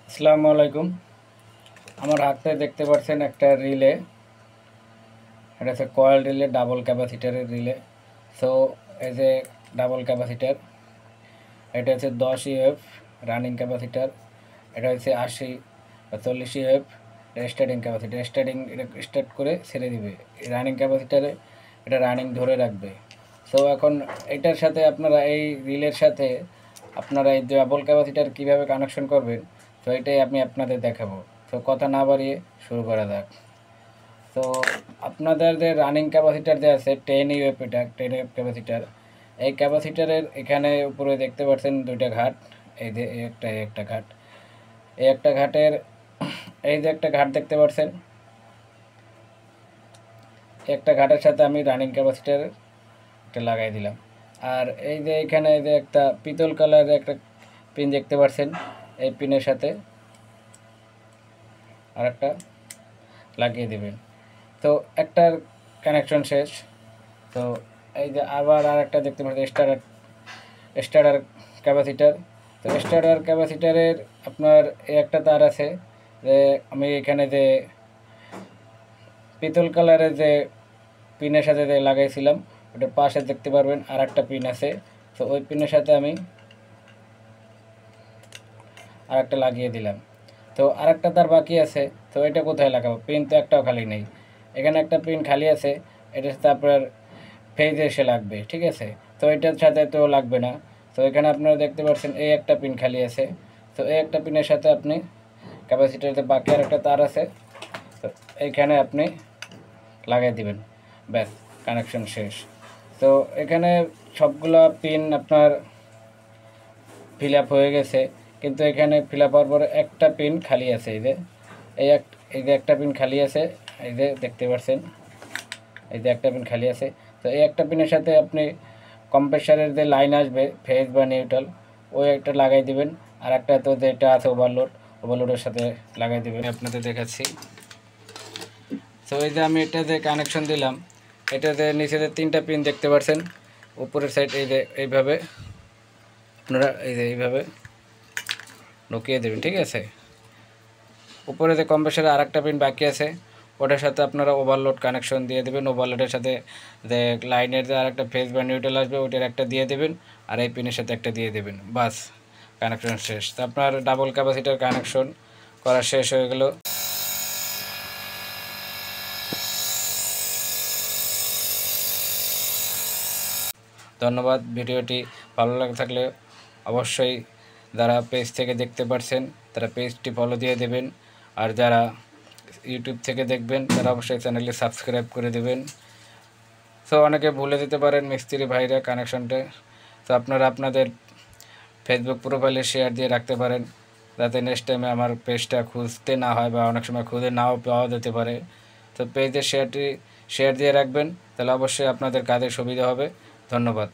আসসালামু আলাইকুম। আমার হাতে দেখতে পাচ্ছেন একটা রিলে। এটা হচ্ছে কয়েল রিলে, ডাবল ক্যাপাসিটারের রিলে। সো এই যে ডাবল ক্যাপাসিটার, এটা হচ্ছে 10 ইউএফ রানিং ক্যাপাসিটার। এটা হচ্ছে 80 বা 40 ইউএফ স্টার্টিং ক্যাপাসিটার। এটা স্টার্ট করে ছেড়ে দিবে। রানিং ক্যাপাসিটারে এটা রানিং ধরে রাখবে। সো এখন এটার সাথে আপনারা এই রিলের সাথে আপনারা এই ডাবল ক্যাপাসিটার কীভাবে কানেকশন করবেন, তো এটাই আমি আপনাদের দেখাবো। তো কথা না বাড়িয়ে শুরু করা যাক। তো আপনাদের যে রানিং ক্যাপাসিটার যে আছে 10 ইউএফ, এটা 10 ইউএফ ক্যাপাসিটার। এই ক্যাপাসিটারের এখানে উপরে দেখতে পাচ্ছেন দুইটা ঘাট। এই যে এই একটা ঘাট, এই একটা ঘাটের এই যে একটা ঘাট দেখতে পাচ্ছেন, একটা ঘাটের সাথে আমি রানিং ক্যাপাসিটার একটা লাগাই দিলাম। আর এই যে এখানে এই যে একটা পিতল কালারের একটা পিন দেখতে পাচ্ছেন, এই পিনের সাথে আর একটা লাগিয়ে দেবেন। তো একটার কানেকশন শেষ। তো এই যে আবার আর একটা দেখতে পাচ্ছেন স্টার্টার ক্যাপাসিটার। তো স্টার্টার ক্যাপাসিটারের আপনার এই একটা তার আছে, যে আমি এখানে যে পিতল কালারের যে পিনের সাথে যে লাগাইছিলাম, ওটার পাশে দেখতে পারবেন আর একটা পিন আছে। তো ওই পিনের সাথে আমি আর একটা লাগিয়ে দিলাম। তো আর একটা তার বাকি আছে। তো এটা কোথায় লাগাবো? পিন তো একটাও খালি নেই। এখানে একটা পিন খালি আছে, এটার সাথে আপনার ফেজে এসে লাগবে, ঠিক আছে? তো এটার সাথে তো লাগবে না। তো এখানে আপনারা দেখতে পাচ্ছেন এই একটা পিন খালি আছে। তো এই একটা পিনের সাথে আপনি ক্যাপাসিটারতে বাকি আর একটা তার আছে, তো এইখানে আপনি লাগাই দিবেন। ব্যাস, কানেকশন শেষ। তো এখানে সবগুলো পিন আপনার ফিল আপ হয়ে গেছে, কিন্তু এখানে ফিল আপ হওয়ার পরে একটা পিন খালি আছে। এই যে একটা পিন খালি আছে, এই যে দেখতে পাচ্ছেন, এই যে একটা পিন খালি আছে। তো এই একটা পিনের সাথে আপনি কম্প্রেসারের যে লাইন আসবে ফেজ বা নিউট্রাল, ওই একটা লাগাই দিবেন। আর একটা তো যেটা আছে ওভারলোডের সাথে লাগাই দিবেন। আপনাদের দেখাচ্ছি। তো এই যে আমি এটা যে কানেকশন দিলাম, এটাতে নিচে যে তিনটা পিন দেখতে পাচ্ছেন, উপরের সাইড এই যে এইভাবে আপনারা এই যে এইভাবে ঢুকিয়ে দেবেন, ঠিক আছে? উপরে যে কম্প্রেসারে আর একটা পিন বাকি আছে, ওটার সাথে আপনারা ওভারলোড কানেকশন দিয়ে দেবেন। ওভারলোডের সাথে যে লাইনের যে আর একটা ফেজ বা নিউট্রাল আসবে, ওটার একটা দিয়ে দেবেন, আর এই পিনের সাথে একটা দিয়ে দেবেন। বাস, কানেকশন শেষ। তো আপনার ডাবল ক্যাপাসিটার কানেকশন করা শেষ হয়ে গেল। ধন্যবাদ। ভিডিওটি ভালো লাগে থাকলে অবশ্যই যারা পেজ থেকে দেখতে পারছেন তারা পেজটি ফলো দিয়ে দেবেন, আর যারা ইউটিউব থেকে দেখবেন তারা অবশ্যই চ্যানেলটি সাবস্ক্রাইব করে দেবেন। তো অনেকে ভুলে যেতে পারেন মিস্ত্রি ভাইরা কানেকশনটা, তো আপনারা আপনাদের ফেসবুক প্রোফাইলে শেয়ার দিয়ে রাখতে পারেন, যাতে নেক্সট টাইমে আমার পেজটা খুঁজতে না হয় বা অনেক সময় খুঁজে নাও পাওয়া যেতে পারে। তো পেজের শেয়ার দিয়ে রাখবেন, তাহলে অবশ্যই আপনাদের কাজে সুবিধা হবে। ধন্যবাদ।